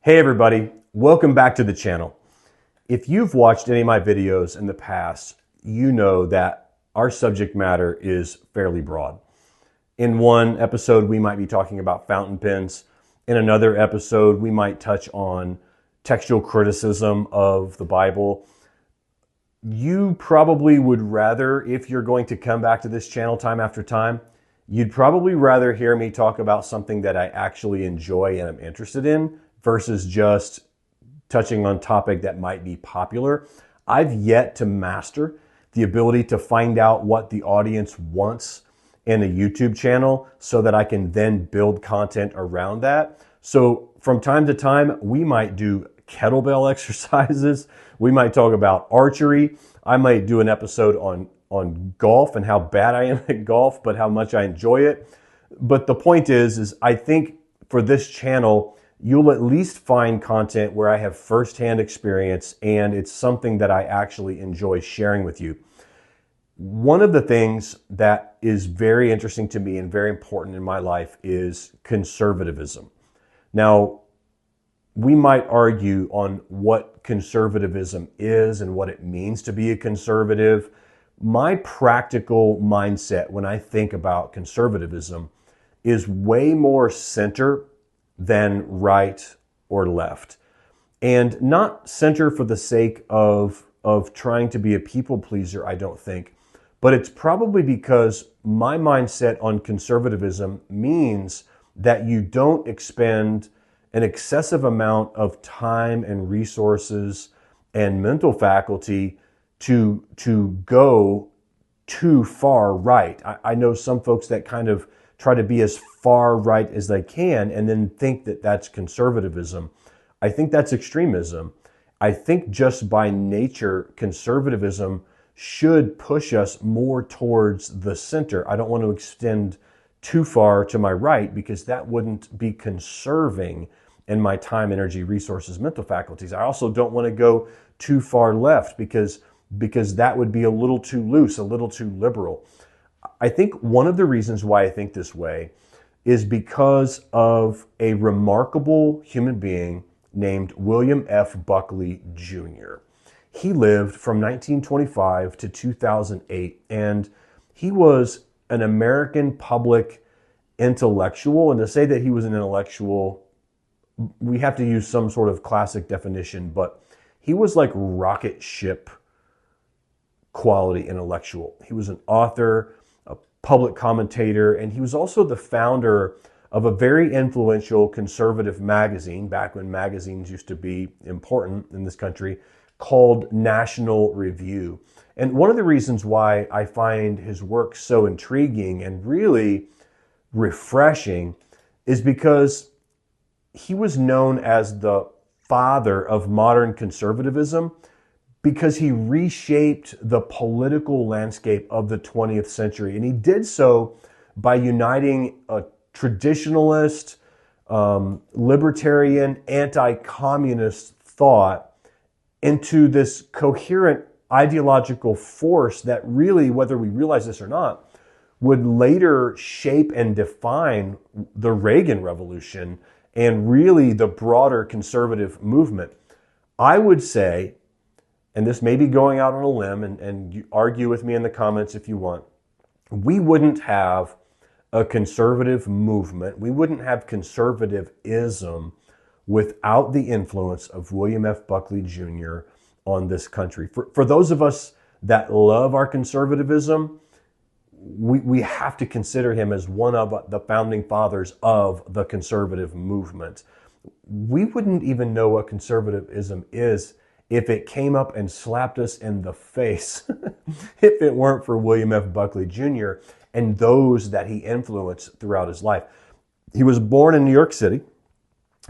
Hey everybody, welcome back to the channel. If you've watched any of my videos in the past, you know that our subject matter is fairly broad. In one episode, we might be talking about fountain pens. In another episode, we might touch on textual criticism of the Bible. You probably would rather, if you're going to come back to this channel time after time, you'd probably rather hear me talk about something that I actually enjoy and am interested in versus just touching on a topic that might be popular. I've yet to master the ability to find out what the audience wants in a YouTube channel so that I can then build content around that. So from time to time, we might do kettlebell exercises. We might talk about archery. I might do an episode on golf and how bad I am at golf, but how much I enjoy it. But the point is I think for this channel, you'll at least find content where I have firsthand experience and it's something that I actually enjoy sharing with you. One of the things that is very interesting to me and very important in my life is conservatism. Now, we might argue on what conservatism is and what it means to be a conservative. My practical mindset when I think about conservatism is way more center than right or left. And not center for the sake of trying to be a people pleaser, I don't think. But it's probably because my mindset on conservatism means that you don't expend an excessive amount of time and resources and mental faculty to go too far right. I know some folks that kind of try to be as far right as they can and then think that that's conservatism. I think that's extremism. I think just by nature, conservatism should push us more towards the center. I don't want to extend too far to my right because that wouldn't be conserving in my time, energy, resources, mental faculties. I also don't want to go too far left because that would be a little too loose, a little too liberal. I think one of the reasons why I think this way is because of a remarkable human being named William F. Buckley Jr. He lived from 1925 to 2008, and he was an American public intellectual. And to say that he was an intellectual, we have to use some sort of classic definition, but he was like rocket ship quality intellectual. He was an author, a public commentator, and he was also the founder of a very influential conservative magazine back when magazines used to be important in this country called National Review. And one of the reasons why I find his work so intriguing and really refreshing is because he was known as the father of modern conservatism because he reshaped the political landscape of the 20th century. And he did so by uniting a traditionalist, libertarian, anti-communist thought into this coherent ideological force that really, whether we realize this or not, would later shape and define the Reagan Revolution and really the broader conservative movement. I would say, and this may be going out on a limb, and you argue with me in the comments if you want, we wouldn't have a conservative movement, we wouldn't have conservatism without the influence of William F. Buckley Jr. on this country. For those of us that love our conservatism, we have to consider him as one of the founding fathers of the conservative movement. We wouldn't even know what conservatism is if it came up and slapped us in the face if it weren't for William F. Buckley Jr. and those that he influenced throughout his life. He was born in New York City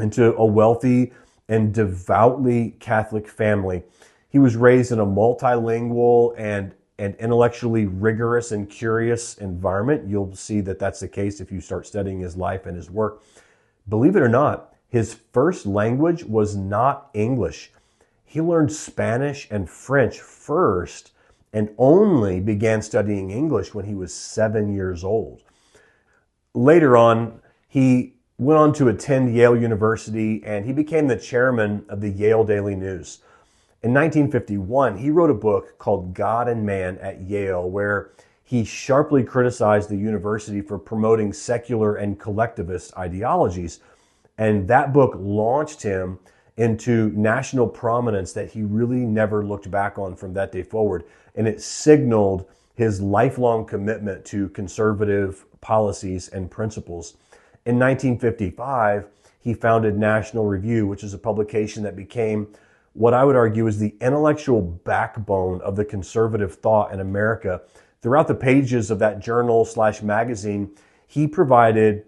into a wealthy and devoutly Catholic family. He was raised in a multilingual and intellectually rigorous and curious environment. You'll see that that's the case if you start studying his life and his work. Believe it or not, his first language was not English. He learned Spanish and French first and only began studying English when he was 7 years old. Later on, he went on to attend Yale University, and he became the chairman of the Yale Daily News. In 1951, he wrote a book called God and Man at Yale, where he sharply criticized the university for promoting secular and collectivist ideologies. And that book launched him into national prominence that he really never looked back on from that day forward. And it signaled his lifelong commitment to conservative policies and principles. In 1955, he founded National Review, which is a publication that became what I would argue is the intellectual backbone of the conservative thought in America. Throughout the pages of that journal/magazine, he provided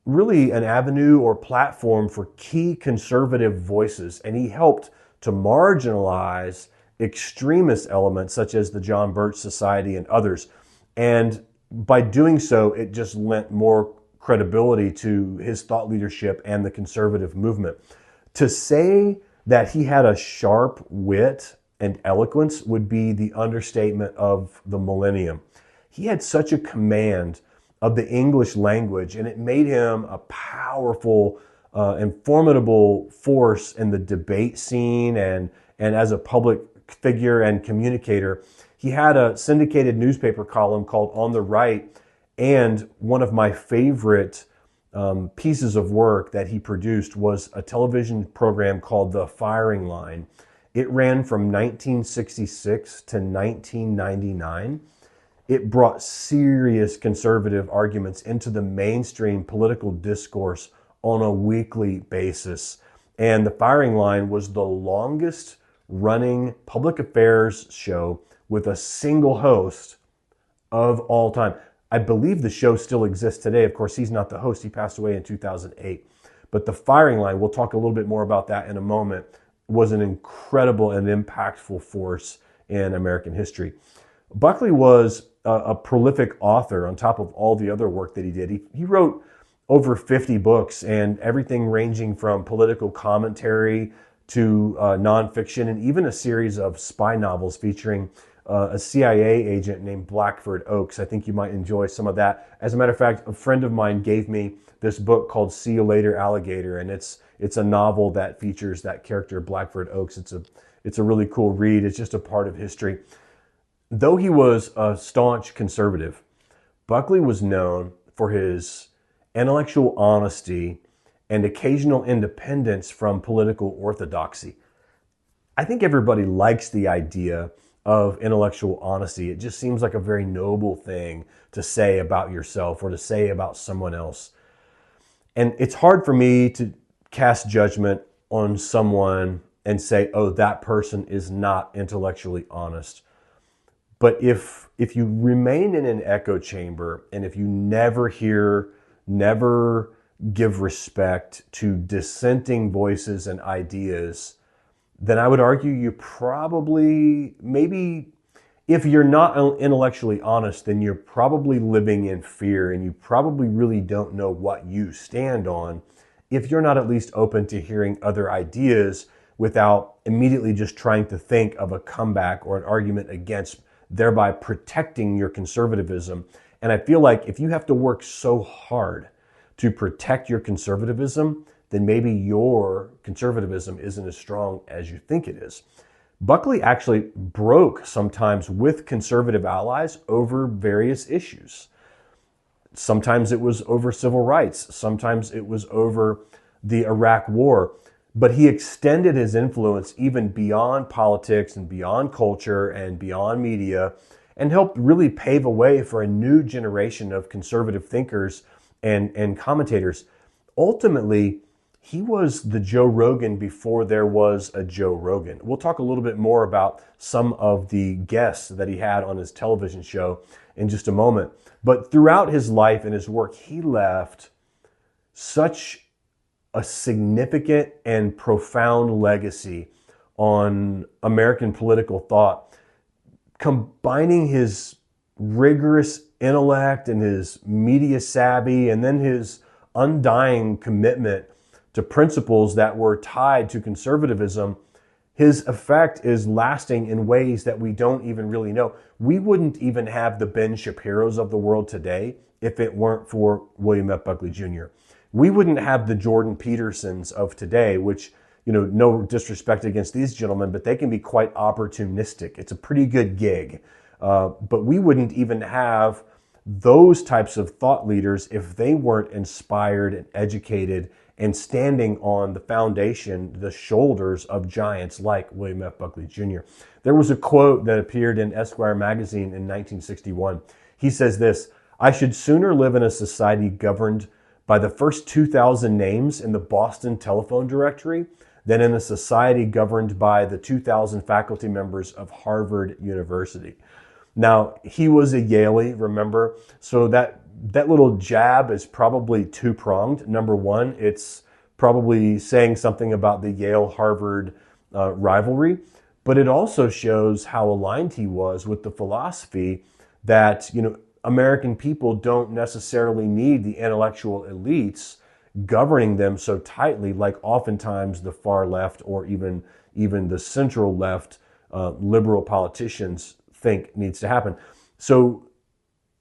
really an avenue or platform for key conservative voices, and he helped to marginalize extremist elements such as the John Birch Society and others. And by doing so, it just lent more credibility to his thought leadership and the conservative movement. To say that he had a sharp wit and eloquence would be the understatement of the millennium. He had such a command of the English language, and it made him a powerful and formidable force in the debate scene and as a public figure and communicator. He had a syndicated newspaper column called On the Right, and one of my favorite pieces of work that he produced was a television program called The Firing Line. It ran from 1966 to 1999. It brought serious conservative arguments into the mainstream political discourse on a weekly basis. And The Firing Line was the longest running public affairs show with a single host of all time. I believe the show still exists today. Of course, he's not the host. He passed away in 2008. But The Firing Line, we'll talk a little bit more about that in a moment, was an incredible and impactful force in American history. Buckley was a prolific author on top of all the other work that he did. He wrote over 50 books, and everything ranging from political commentary to nonfiction, and even a series of spy novels featuring a CIA agent named Blackford Oaks. I think you might enjoy some of that. As a matter of fact, a friend of mine gave me this book called See You Later, Alligator, and it's a novel that features that character Blackford Oaks. It's a really cool read. It's just a part of history. Though he was a staunch conservative, Buckley was known for his intellectual honesty and occasional independence from political orthodoxy. I think everybody likes the idea of intellectual honesty. It just seems like a very noble thing to say about yourself or to say about someone else. And it's hard for me to cast judgment on someone and say, oh, that person is not intellectually honest. But if you remain in an echo chamber, and if you never give respect to dissenting voices and ideas, then I would argue you probably, maybe if you're not intellectually honest, then you're probably living in fear, and you probably really don't know what you stand on if you're not at least open to hearing other ideas without immediately just trying to think of a comeback or an argument against, thereby protecting your conservatism. And I feel like if you have to work so hard to protect your conservatism, then maybe your conservatism isn't as strong as you think it is. Buckley actually broke sometimes with conservative allies over various issues. Sometimes it was over civil rights. Sometimes it was over the Iraq War. But he extended his influence even beyond politics and beyond culture and beyond media, and helped really pave a way for a new generation of conservative thinkers and commentators. Ultimately, he was the Joe Rogan before there was a Joe Rogan. We'll talk a little bit more about some of the guests that he had on his television show in just a moment. But throughout his life and his work, he left such a significant and profound legacy on American political thought, combining his rigorous intellect and his media savvy, and then his undying commitment to principles that were tied to conservatism. His effect is lasting in ways that we don't even really know. We wouldn't even have the Ben Shapiros of the world today if it weren't for William F. Buckley Jr. we wouldn't have the Jordan Petersons of today, which, no disrespect against these gentlemen, but they can be quite opportunistic. It's a pretty good gig. But we wouldn't even have those types of thought leaders if they weren't inspired and educated and standing on the foundation, the shoulders of giants like William F. Buckley Jr. There was a quote that appeared in Esquire magazine in 1961. He says this: "I should sooner live in a society governed by the first 2,000 names in the Boston telephone directory than in a society governed by the 2,000 faculty members of Harvard University." Now, he was a Yalie, remember? So that little jab is probably two-pronged. Number one, it's probably saying something about the Yale-Harvard rivalry, but it also shows how aligned he was with the philosophy that, American people don't necessarily need the intellectual elites governing them so tightly like oftentimes the far left or even the central left liberal politicians think needs to happen. So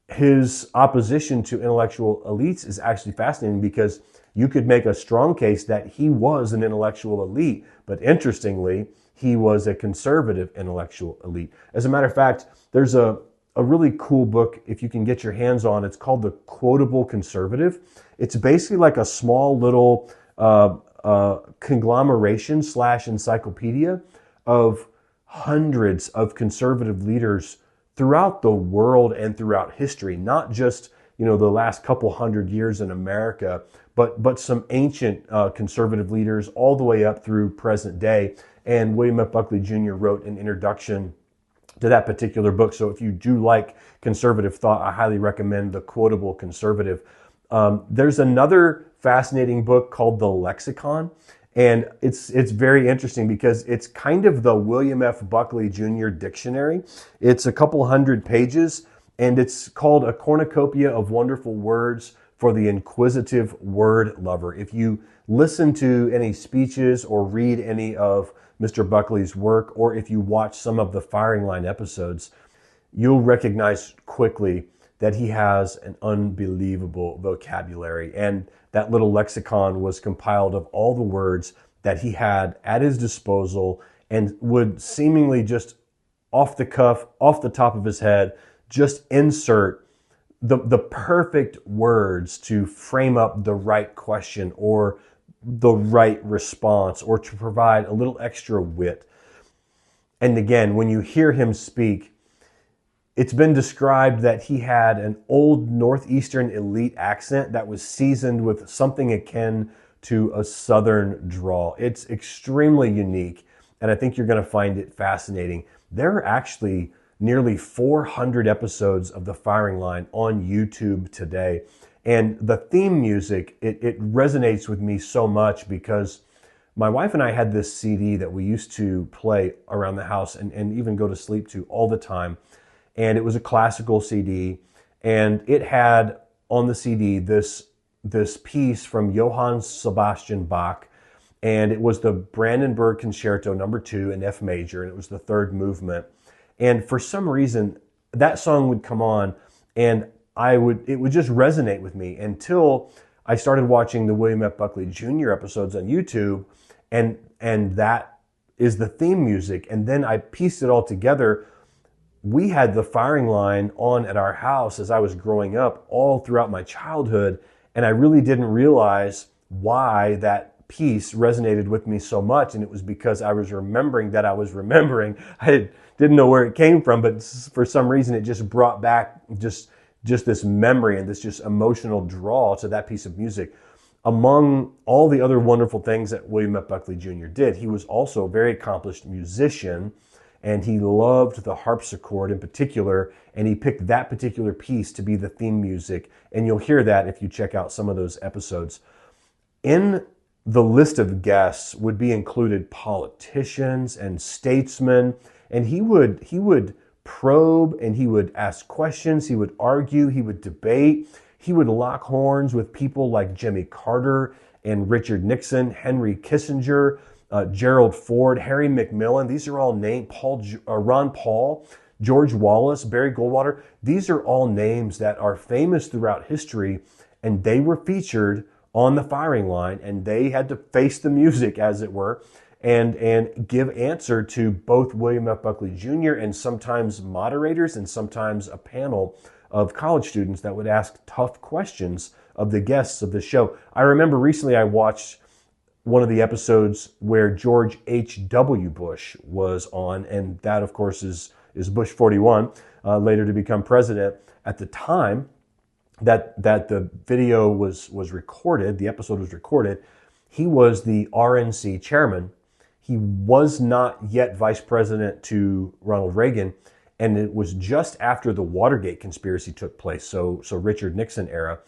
his opposition to intellectual elites is actually fascinating because you could make a strong case that he was an intellectual elite, but interestingly, he was a conservative intellectual elite. As a matter of fact, there's a really cool book, if you can get your hands on. It's called The Quotable Conservative. It's basically like a small little conglomeration / encyclopedia of hundreds of conservative leaders throughout the world and throughout history, not just the last couple hundred years in America, but some ancient conservative leaders all the way up through present day. And William F. Buckley Jr. wrote an introduction to that particular book. So if you do like conservative thought, I highly recommend The Quotable Conservative. There's another fascinating book called The Lexicon. And it's very interesting because it's kind of the William F. Buckley Jr. dictionary. It's a couple hundred pages, and it's called A Cornucopia of Wonderful Words for the Inquisitive Word Lover. If you listen to any speeches or read any of Mr. Buckley's work, or if you watch some of the Firing Line episodes, you'll recognize quickly that he has an unbelievable vocabulary. And that little lexicon was compiled of all the words that he had at his disposal and would seemingly just off the cuff, off the top of his head, just insert the perfect words to frame up the right question or the right response or to provide a little extra wit. And again, when you hear him speak, it's been described that he had an old Northeastern elite accent that was seasoned with something akin to a Southern drawl. It's extremely unique, and I think you're going to find it fascinating. There are actually nearly 400 episodes of The Firing Line on YouTube today. And the theme music, it resonates with me so much because my wife and I had this CD that we used to play around the house and even go to sleep to all the time. And it was a classical CD, and it had on the CD this piece from Johann Sebastian Bach, and it was the Brandenburg Concerto No. 2 in F major, and it was the third movement. And for some reason, that song would come on, and it would just resonate with me until I started watching the William F. Buckley Jr. episodes on YouTube, and that is the theme music. And then I pieced it all together. We had The Firing Line on at our house as I was growing up all throughout my childhood, and I really didn't realize why that piece resonated with me so much, and it was because I was remembering that I was remembering. I didn't know where it came from, but for some reason it just brought back just this memory and this just emotional draw to that piece of music. Among all the other wonderful things that William F. Buckley Jr. did, he was also a very accomplished musician, and he loved the harpsichord in particular, and he picked that particular piece to be the theme music, and you'll hear that if you check out some of those episodes. In the list of guests would be included politicians and statesmen, and he would probe and he would ask questions, he would argue, he would debate, he would lock horns with people like Jimmy Carter and Richard Nixon, Henry Kissinger, Gerald Ford, Harry McMillan. These are all names. Ron Paul, George Wallace, Barry Goldwater. These are all names that are famous throughout history, and they were featured on the firing line, and they had to face the music, as it were, and give answer to both William F. Buckley Jr. and sometimes moderators and sometimes a panel of college students that would ask tough questions of the guests of the show. I remember recently I watched one of the episodes where George H.W. Bush was on, and that, of course, is Bush 41, later to become president. At the time that the video was recorded, the episode was recorded, he was the RNC chairman. He was not yet vice president to Ronald Reagan, and it was just after the Watergate conspiracy took place, so Richard Nixon era.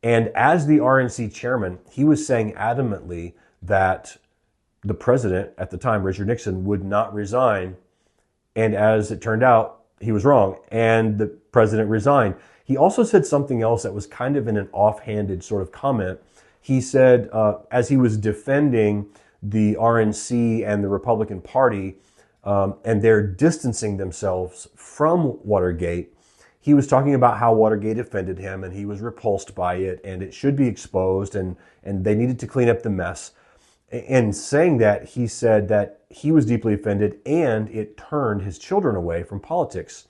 And as the RNC chairman, he was saying adamantly that the president at the time, Richard Nixon, would not resign. And as it turned out, he was wrong, and the president resigned. He also said something else that was kind of in an offhanded sort of comment. He said, as he was defending the RNC and the Republican Party, and they're distancing themselves from Watergate, he was talking about how Watergate offended him and he was repulsed by it and it should be exposed and they needed to clean up the mess. And saying that, he said that he was deeply offended and it turned his children away from politics.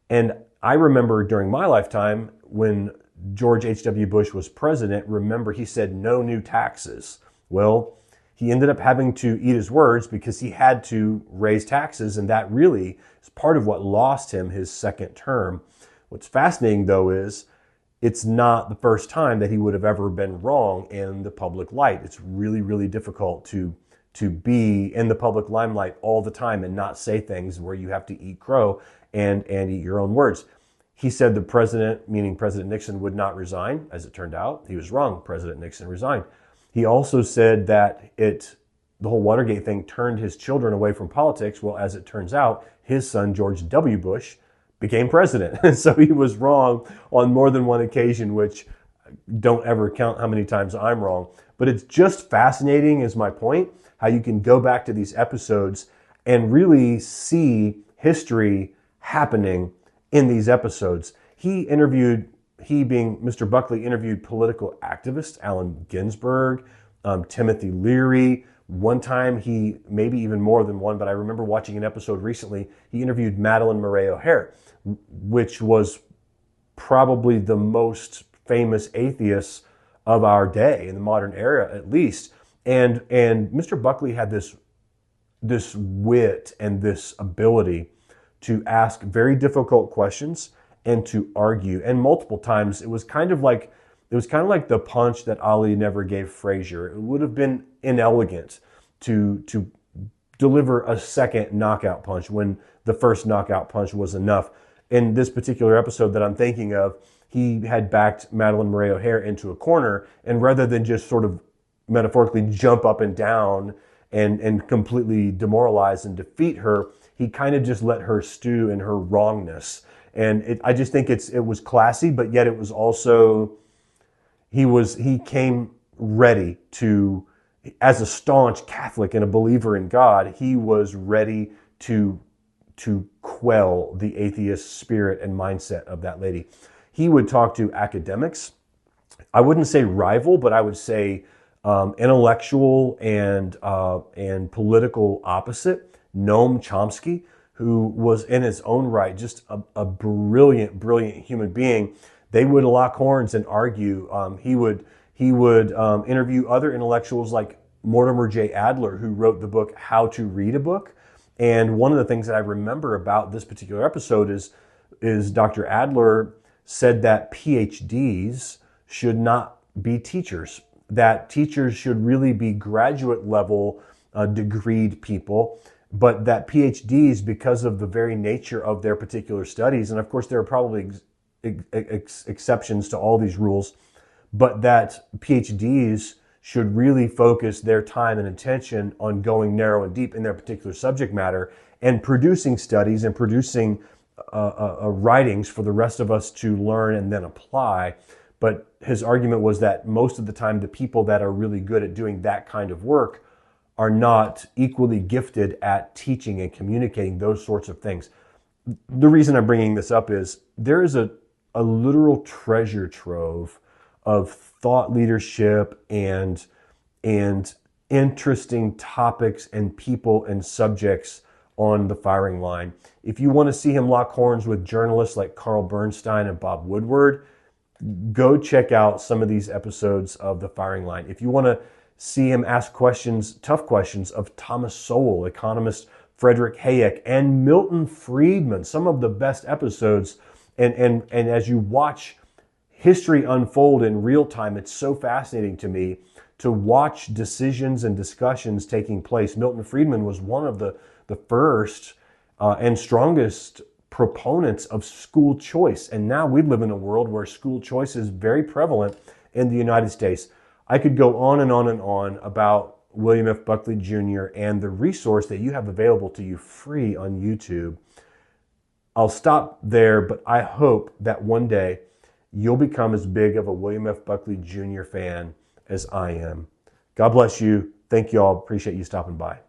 And I remember during my lifetime when George H.W. Bush was president, remember he said no new taxes. Well, he ended up having to eat his words because he had to raise taxes, and that really is part of what lost him his second term. What's fascinating, though, is it's not the first time that he would have ever been wrong in the public light. It's really, really difficult to be in the public limelight all the time and not say things where you have to eat crow and eat your own words. He said the president, meaning President Nixon, would not resign. As it turned out, he was wrong. President Nixon resigned. He also said that the whole Watergate thing turned his children away from politics. Well, as it turns out, his son, George W. Bush, became president. And so he was wrong on more than one occasion, which don't ever count how many times I'm wrong. But it's just fascinating, is my point, how you can go back to these episodes and really see history happening in these episodes. He being Mr. Buckley, interviewed political activists, Allen Ginsberg, Timothy Leary. One time maybe even more than one, but I remember watching an episode recently, he interviewed Madalyn Murray O'Hair, which was probably the most famous atheist of our day, in the modern era at least. And Mr. Buckley had this wit and this ability to ask very difficult questions and to argue. And multiple times it was kind of like the punch that Ali never gave Frazier. It would have been inelegant to deliver a second knockout punch when the first knockout punch was enough. In this particular episode that I'm thinking of, he had backed Madalyn Murray O'Hair into a corner, and rather than just sort of metaphorically jump up and down and completely demoralize and defeat her, he kind of just let her stew in her wrongness. And I just think it was classy, but yet it was also, he came ready to, as a staunch Catholic and a believer in God, he was ready to quell the atheist spirit and mindset of that lady. He would talk to academics. I wouldn't say rival, but I would say intellectual and political opposite. Noam Chomsky, who was in his own right just a brilliant human being. They would lock horns and argue. He would interview other intellectuals like Mortimer J. Adler, who wrote the book How to Read a Book. And one of the things that I remember about this particular episode is Dr. Adler said that PhDs should not be teachers, that teachers should really be graduate level degreed people, but that PhDs, because of the very nature of their particular studies, and of course there are probably exceptions to all these rules, but that PhDs should really focus their time and attention on going narrow and deep in their particular subject matter and producing studies and producing writings for the rest of us to learn and then apply. But his argument was that most of the time the people that are really good at doing that kind of work are not equally gifted at teaching and communicating those sorts of things. The reason I'm bringing this up is there is a literal treasure trove of thought leadership and interesting topics and people and subjects on the firing line. If you want to see him lock horns with journalists like Carl Bernstein and Bob Woodward, go check out some of these episodes of the firing line. If you want to see him ask questions, tough questions of Thomas Sowell, economist Frederick Hayek, and Milton Friedman, some of the best episodes. And as you watch history unfold in real time, it's so fascinating to me to watch decisions and discussions taking place. Milton Friedman was one of the first and strongest proponents of school choice. And now we live in a world where school choice is very prevalent in the United States. I could go on and on and on about William F. Buckley Jr. and the resource that you have available to you free on YouTube. I'll stop there, but I hope that one day you'll become as big of a William F. Buckley Jr. fan as I am. God bless you. Thank you all. Appreciate you stopping by.